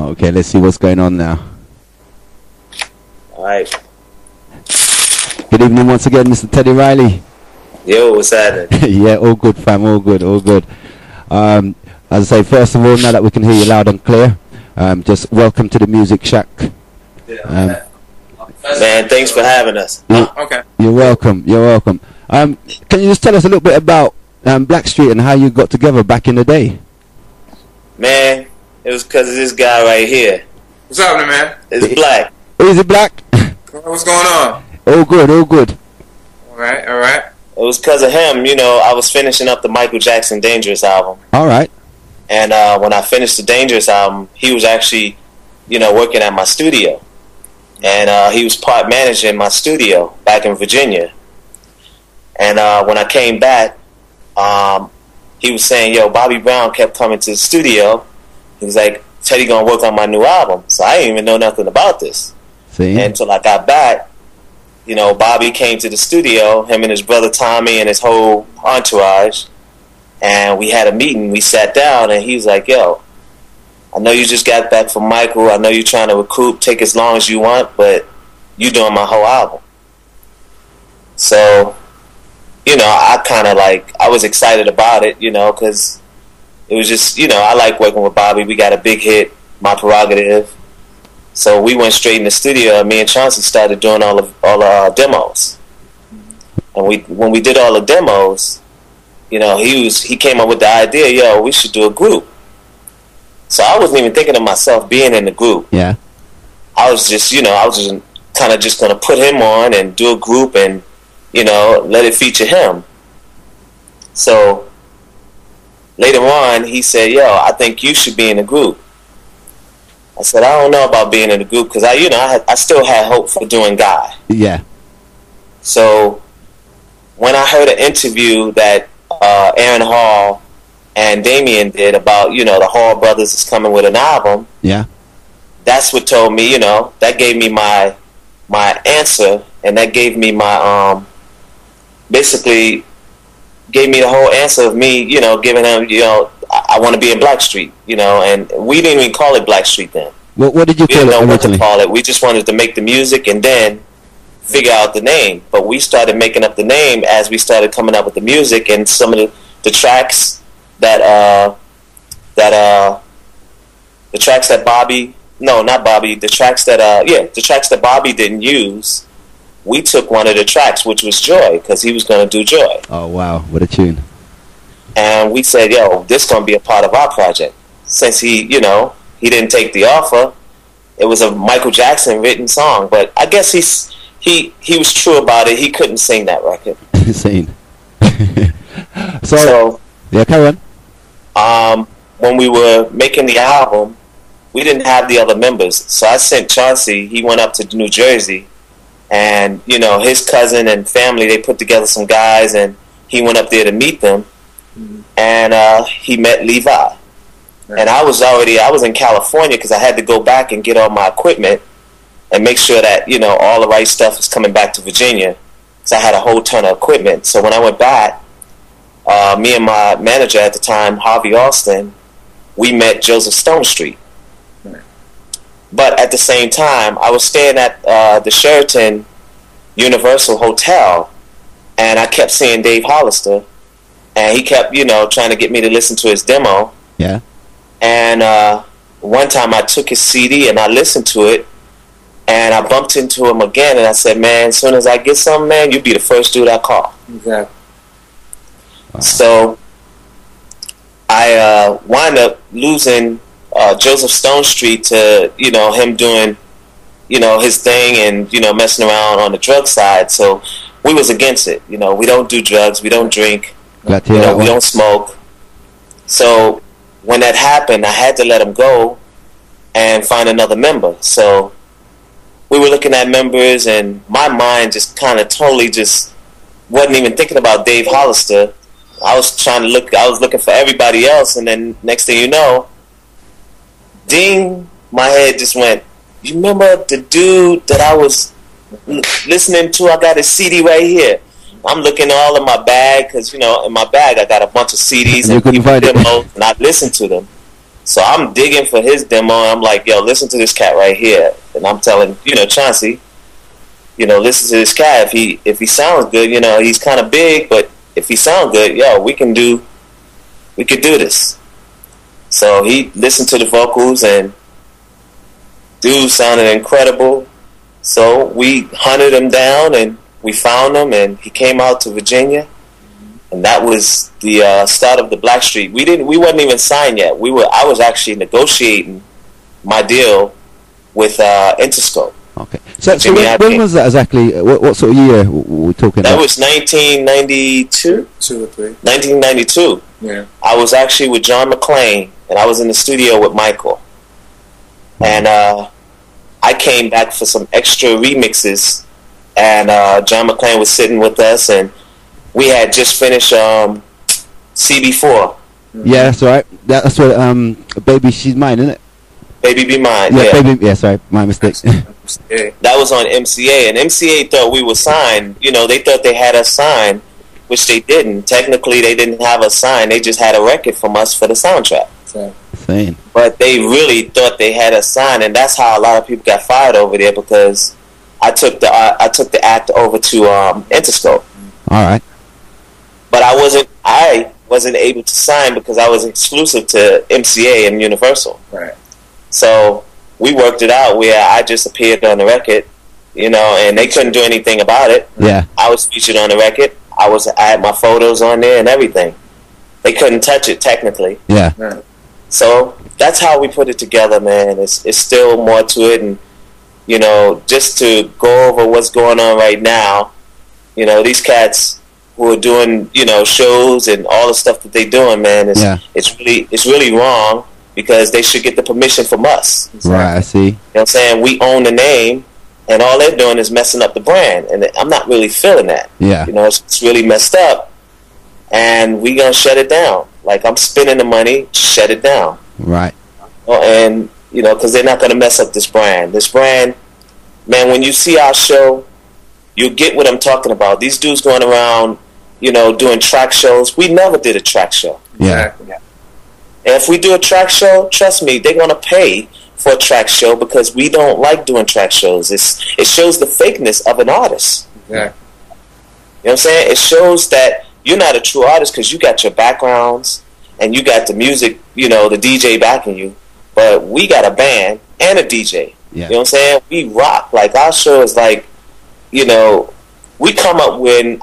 Okay, let's see what's going on now. All right. Good evening once again, Mr. Teddy Riley. Yo, what's happening? Yeah, all good, fam, all good, all good. As I say, first of all, now that we can hear you loud and clear, just welcome to the Music Shack. Man, thanks for having us. Okay. You're welcome, you're welcome. Can you just tell us a little bit about Blackstreet and how you got together back in the day? Man, it was because of this guy right here. What's happening, man? It's Black. Is it Black? What's going on? All good, all good. All right, all right. It was because of him, you know, I was finishing up the Michael Jackson Dangerous album. All right. And when I finished the Dangerous album, he was actually, you know, working at my studio. And he was part manager in my studio back in Virginia. And when I came back, he was saying, yo, Bobby Brown kept coming to the studio. He was like, Teddy gonna work on my new album. So I didn't even know nothing about this. See? And until I got back, you know, Bobby came to the studio, him and his brother Tommy and his whole entourage. And we had a meeting. We sat down and he was like, yo, I know you just got back from Michael. I know you're trying to recoup, take as long as you want, but you doing my whole album. So, you know, I kind of like, I was excited about it, you know, because it was just, you know, I like working with Bobby. We got a big hit, My Prerogative. So we went straight in the studio, and me and Chauncey started doing all our demos. And when we did all the demos, you know, he came up with the idea, yo, we should do a group. So I wasn't even thinking of myself being in the group. Yeah. I was just, you know, I was just kind of just going to put him on and do a group and, you know, let it feature him. So later on, he said, yo, I think you should be in the group. I said, I don't know about being in the group because I still had hope for doing Guy. Yeah. So when I heard an interview that Aaron Hall and Damien did about, you know, the Hall brothers is coming with an album. Yeah. That's what told me, you know, that gave me my answer, and that gave me my basically gave me the whole answer of me, you know, giving him, you know, I want to be in Blackstreet, you know, and we didn't even call it Blackstreet then. What did you call it originally? We didn't know what to call it. We just wanted to make the music and then figure out the name. But we started making up the name as we started coming up with the music, and some of the tracks the tracks that Bobby, no, not Bobby, the tracks that Bobby didn't use, we took one of the tracks, which was Joy, because he was going to do Joy. Oh, wow. What a tune. And we said, yo, this going to be a part of our project. Since he, you know, he didn't take the offer, it was a Michael Jackson written song. But I guess he was true about it. He couldn't sing that record. Insane. So, yeah, carry on. When we were making the album, we didn't have the other members. So I sent Chauncey, he went up to New Jersey, and, you know, his cousin and family, they put together some guys, and he went up there to meet them, and he met Levi. And I was in California because I had to go back and get all my equipment and make sure that, you know, all the right stuff is coming back to Virginia. So I had a whole ton of equipment. So when I went back, me and my manager at the time, Harvey Alston, we met Joseph Stone Street. But at the same time, I was staying at the Sheraton Universal Hotel, and I kept seeing Dave Hollister, and he kept, you know, trying to get me to listen to his demo. Yeah. And one time I took his CD and I listened to it, and I bumped into him again, and I said, man, as soon as I get something, man, you'll be the first dude I call. Exactly. Wow. So I wind up losing Joseph Stone Street to, you know, him doing, you know, his thing and, you know, messing around on the drug side. So we was against it. You know, we don't do drugs, we don't drink, we don't smoke. So when that happened, I had to let him go and find another member. So we were looking at members, and my mind just kind of totally just wasn't even thinking about Dave Hollister. I was looking for everybody else, and then next thing you know, ding, my head just went, you remember the dude that I was listening to? I got his CD right here. I'm looking all in my bag, because, you know, in my bag I got a bunch of CDs and people demos, and I listened to them. So I'm digging for his demo. And I'm like, yo, listen to this cat right here. And I'm telling, Chauncey, listen to this cat. If he sounds good, he's kind of big, but if he sounds good, yo, we could do this. So he listened to the vocals, and dude sounded incredible. So we hunted him down, and we found him, and he came out to Virginia, and that was the start of the Blackstreet. We wasn't even signed yet. I was actually negotiating my deal with Interscope. Okay. So when was that exactly? What sort of year were we talking about? That was 1992. 1992. Yeah. I was actually with John McClain, and I was in the studio with Michael. And I came back for some extra remixes, and John McClain was sitting with us, and we had just finished CB4. Yeah, that's right. That's what Baby She's Mine, isn't it? Baby Be Mine. Yeah, Baby. Yeah, sorry, my mistake. That was on MCA, and MCA thought we were signed. They thought they had us signed, which they didn't. Technically, they didn't have us signed. They just had a record from us for the soundtrack. Insane. But they really thought they had us signed, and that's how a lot of people got fired over there, because I took the act over to Interscope. All right. But I wasn't able to sign because I was exclusive to MCA and Universal. Right. So we worked it out where I just appeared on the record, and they couldn't do anything about it. Yeah. I was featured on the record. I had my photos on there and everything. They couldn't touch it technically. Yeah. Right. So that's how we put it together, man. It's still more to it, and just to go over what's going on right now. These cats who are doing shows and all the stuff that they doing, man. It's really wrong, because they should get the permission from us. Right, I see. You know what I'm saying? We own the name, and all they're doing is messing up the brand, and I'm not really feeling that. Yeah. It's really messed up, and we gonna shut it down. Like, I'm spending the money, shut it down. Right. And, because they're not gonna mess up this brand. This brand, man, when you see our show, you get what I'm talking about. These dudes going around, doing track shows. We never did a track show. Yeah. And if we do a track show, trust me, they're going to pay for a track show, because we don't like doing track shows. It shows the fakeness of an artist. Yeah. You know what I'm saying? It shows that you're not a true artist, because you got your backgrounds and you got the music, the DJ backing you. But we got a band and a DJ. Yeah. You know what I'm saying? We rock. Like, our show is like, we come up when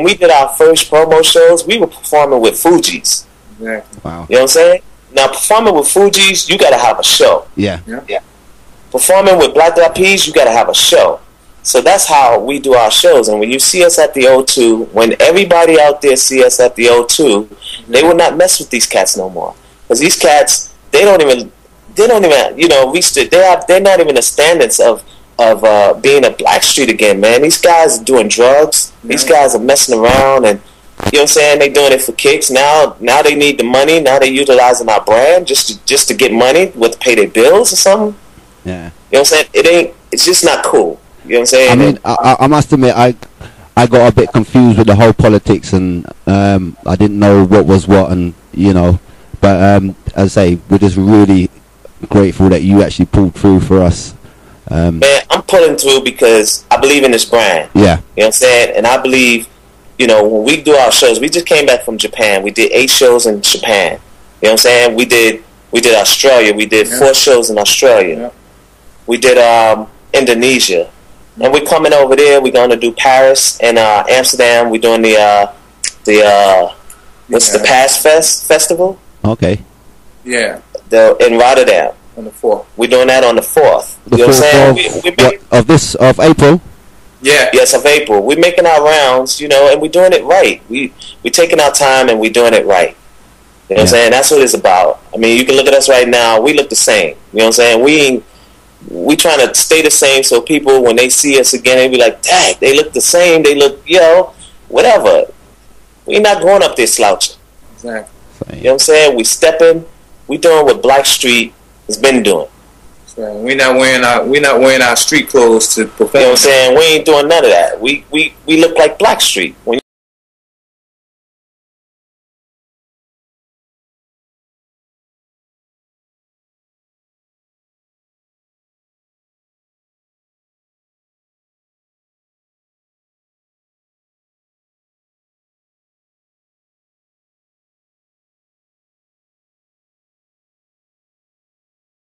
we did our first promo shows, we were performing with Fugees. Exactly. Wow. You know what I'm saying? Now, performing with Fugees, you got to have a show. Yeah. Performing with Black Eyed Peas, you got to have a show. So that's how we do our shows. And when you see us at the O2, when everybody out there see us at the O2, they will not mess with these cats no more. Because these cats, they don't even reach they're not even the standards of being a Blackstreet again, man. These guys are doing drugs. These guys are messing around, and you know what I'm saying? They doing it for kicks. Now they need the money. Now they utilizing our brand just to get money, to pay their bills or something. Yeah. You know what I'm saying? It's just not cool. You know what I'm saying? I mean, I must admit, I got a bit confused with the whole politics, and I didn't know what was what, and but as I say, we're just really grateful that you actually pulled through for us. Man, I'm pulling through because I believe in this brand. Yeah. You know what I'm saying? And I believe, when we do our shows, we just came back from Japan. We did 8 shows in Japan. You know what I'm saying? We did Australia. We did 4 shows in Australia. Yeah. We did Indonesia. And we're coming over there. We're going to do Paris and Amsterdam. We're doing the Pass Festival? Okay. Yeah. In Rotterdam. On the 4th. We're doing that on the 4th. The You know what I'm 4th saying? of April? Yeah. Yes, of April. We're making our rounds, and we're doing it right. We're taking our time, and we're doing it right. You know what I'm saying? That's what it's about. I mean, you can look at us right now. We look the same. You know what I'm saying? We trying to stay the same, so people, when they see us again, they be like, dang, they look the same. They look, whatever. We're not going up there slouching. Exactly. You know what I'm saying? We stepping. We doing what Blackstreet has been doing. So we're not wearing our street clothes to perform. You know what I'm saying? We ain't doing none of that. We look like Blackstreet. When